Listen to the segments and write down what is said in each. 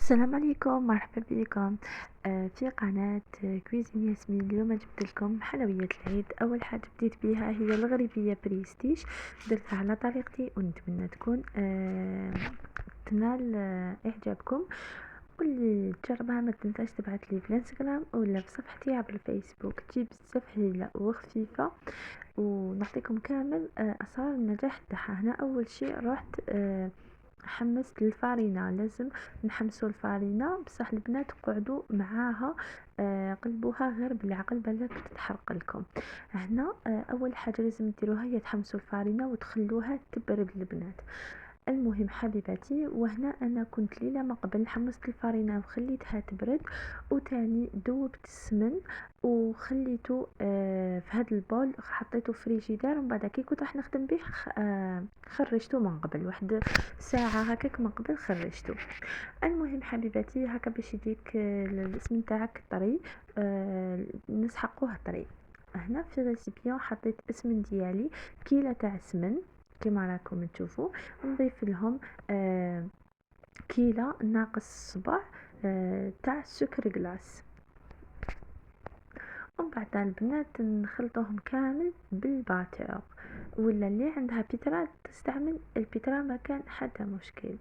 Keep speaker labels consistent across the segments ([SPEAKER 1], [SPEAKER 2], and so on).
[SPEAKER 1] السلام عليكم، مرحبا بكم في قناة كويزين ياسمين. اليوم جبت لكم حلويات العيد. اول حاجه بديت بها هي الغريبيه بريستيج، درتها على طريقتي ونتمنى تكون تنال اعجابكم. واللي تجربها ما تنساش تبعت لي في الانستغرام ولا في صفحتي عبر الفيسبوك، تجي بزاف هايله وخفيفه ونعطيكم كامل اسرار النجاح تاعها. هنا اول شيء رحت حمصت الفارينة. لازم نحمسوا الفارينة بصح البنات قعدوا معاها قلبوها غير بالعقل بالك تتحرق لكم. هنا اول حاجه لازم ديروها هي تحمسوا الفارينة وتخلوها تبرد البنات. المهم حبيباتي، وهنا انا كنت ليله ما قبل حمصت الفارينة وخليتها تبرد، وتاني دوبت السمن وخليته في هذا البول، حطيته في فريجيدار، ومن بعد كي كنت راح نخدم به خرجته من قبل واحد ساعه هكاك من قبل خرجته. المهم حبيباتي هكا باش يجيك الاسم تاعك طري، نسحقوه طري. هنا في ريسيبيون حطيت اسم ديالي كيلة تاع سمن كما راكم تشوفوا، نضيف لهم كيلة ناقص صبع تاع سكر كلاص، ومن بعد البنات نخلطوهم كامل بالباتور، ولا اللي عندها بيترا تستعمل البيترا ما كان حتى مشكل.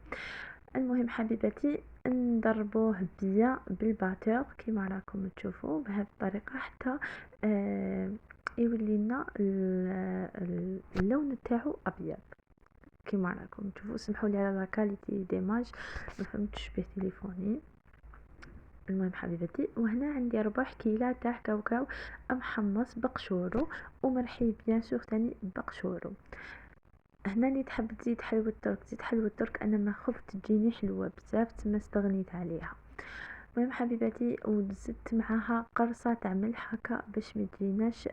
[SPEAKER 1] المهم حبيباتي نضربوه بيا بالباتور كما راكم تشوفوا بهذه الطريقه حتى يولي لنا اللون تاعو ابيض كما راكم تشوفوا. سمحوا لي على لا كاليتي ديماج، ما فهمتش به تليفوني. المهم حبيبتي، وهنا عندي ربع كيلة تاع كاوكاو محمص بقشورو ومرحي بيان سور تاني بقشورو. هنا اللي تحب تزيد حلوة ترك زيد حلوة ترك، انا ما خفت تجيني حلوة بزاف تما استغنيت عليها. المهم حبيباتي، وزدت معاها قرصة تاع ملح هكا باش ما تجيناش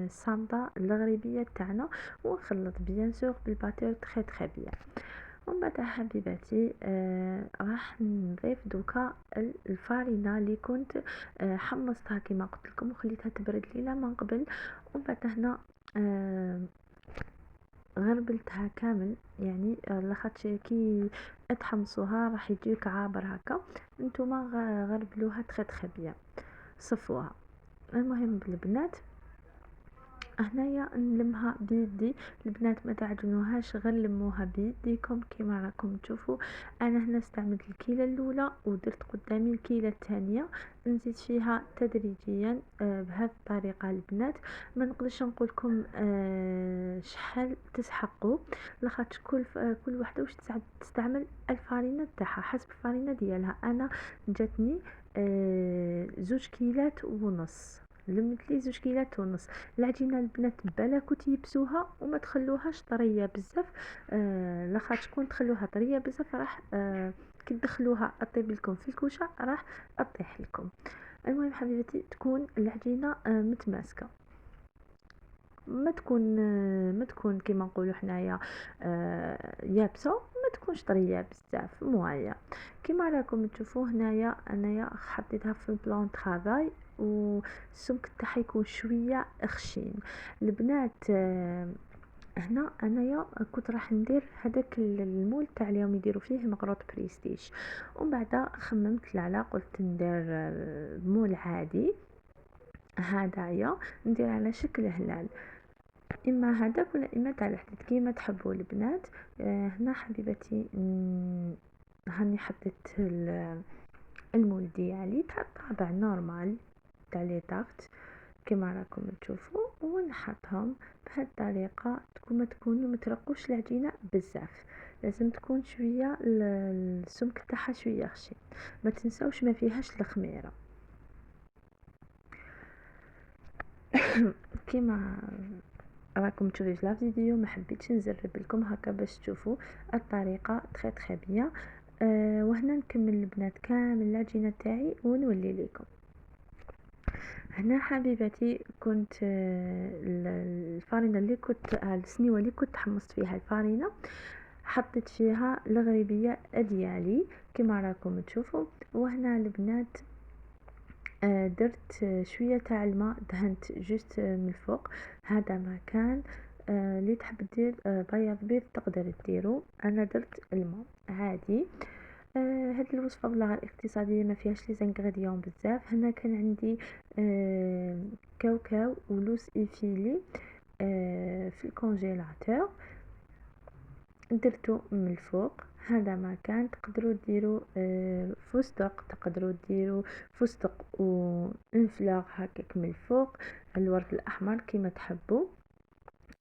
[SPEAKER 1] صامدة الغريبية تاعنا، ونخلط بيان سور بالباتور تخي تخي بيان. ومن بعد حبيباتي راح نضيف دوكا الفارينة اللي كنت حمصتها كما قلت لكم وخليتها تبرد ليلة من قبل، ومن بعد هنا غربلتها كامل، يعني لاخاطش كي تحمصوها راح يجيك عابر هكا، نتوما غربلوها تخي تخي بيان، صفوها. المهم بالبنات هنايا نلمها بيدي، البنات ما تعجنوهاش غير لموها بيديكم كما راكم تشوفوا. انا هنا استعملت الكيلة الاولى ودرت قدامي الكيلة الثانية، نزيد فيها تدريجيا بهذه الطريقة. البنات ما نقدرش نقول لكم شحال تسحقوا، لاخاطش كل وحده واش تستعمل الفارينة تاعها حسب الفارينة ديالها. انا جاتني 2 كيلات ونص، لمت لي 2 كيلات ونص. العجينه البنات بالك تيبسوها وما تخلوهاش طريه بزاف، لاخاطش كون تخلوها طريه بزاف راح كي تدخلوها اطيب لكم في الكوشه راح اطيح لكم. المهم حبيبتي تكون العجينه متماسكه، ما تكون كيما نقولوا حنايا يابسه، ما تكونش طريه بزاف مويه كيما راكم تشوفوا. هنايا انايا حطيتها في البلان طرافاي والسمك تاعها يكون شويه خشين. البنات هنا انايا كنت راح ندير هذاك المول تاع اليوم يديروا فيه مغروط بريستيج، ومن بعد خممت لا قلت ندير مول عادي هدايا، ندير على شكل هلال، اما هداك ولا اما تاع الحديد كيما تحبوا البنات. هنا حبيبتي هاني حطيت المول ديالي تاع الطابع نورمال تاع لي طارت كما راكم تشوفوا، ونحطهم بهذه الطريقه. ما تكونوا مترقوش العجينه بزاف، لازم تكون شويه السمك تاعها شويه خشن، ما تنساوش ما فيهاش الخميره كما راكم تشوفوا في لا فيديو. ما حبيتش نزرب لكم هكا باش تشوفوا الطريقه تخي تخي بيان. وهنا نكمل البنات كامل العجينه تاعي ونولي لكم. هنا حبيباتي كنت الفارينه اللي كنت السنيوه اللي كنت حمصت فيها الفارينه حطيت فيها الغريبيه ديالي كما راكم تشوفوا. وهنا البنات درت شويه تاع الماء، دهنت جوست من الفوق. هذا ما كان اللي تحب دير بياض بيض تقدر ديرو، انا درت الماء عادي. هاد الوصفة باللغة الاقتصادية ما فيهاش لي زانغريديون بزاف. هنا كان عندي كاوكاو ولوز إيفيلي في الكونجيلاتور، درتو من الفوق. هذا ما كان تقدروا ديروا فستق، تقدروا ديروا فستق و اون فلور هكاك من الفوق، الورد الاحمر كيما تحبوا،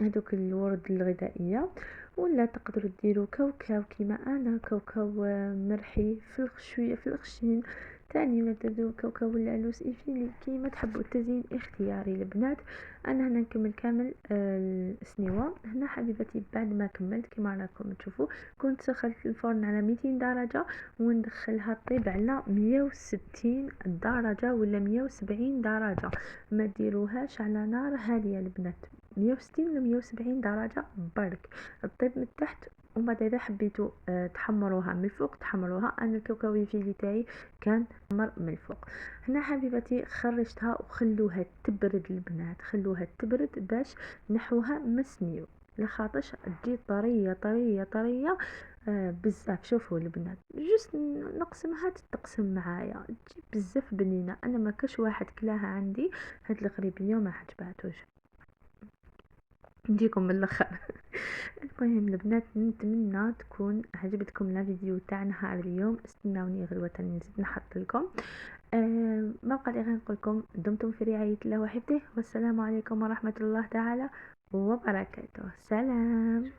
[SPEAKER 1] هذوك الورد الغذائيه. ولا تقدروا ديروا كاوكاو كيما انا، كاوكاو مرحي شويه في الخشين تاني، ولا تديروا كاوكاو ولا لوز إيفيلي كيما تحبوا، التزيين اختياري البنات. انا هنا نكمل كامل السنيوة. هنا حبيبتي بعد ما كملت كيما راكم تشوفوا، كنت سخنت الفرن على 200 درجة وندخلها طيب على 160 درجة ولا 170 درجة، ما ديروهاش على نار هادية البنات، 160 ولا 170 درجة برك الطيب من تحت. ومن بعد اذا حبيتوا تحمروها من الفوق تحمروها. انا الكاوكاوي فيلي تاعي كان محمر من الفوق. هنا حبيبتي خرجتها وخلوها تبرد البنات، خلوها تبرد باش نحوها مسنيو، لخاطرش تجي طريه طريه طريه بزاف. شوفوا البنات جست نقسمها تتقسم معايا تجي بزاف بنينه. انا ما كاش واحد كلاها عندي هاد الغريبيه ما عجباتوش، نجيكم من الاخر. المهم البنات نتمنى تكون عجبتكم لا فيديو تاع نهار اليوم. استناوني غدوه نزيد نحط لكم. ما بقى لي غير نقول لكم دمتم في رعايه الله وحفظه، والسلام عليكم ورحمه الله تعالى وبركاته. سلام.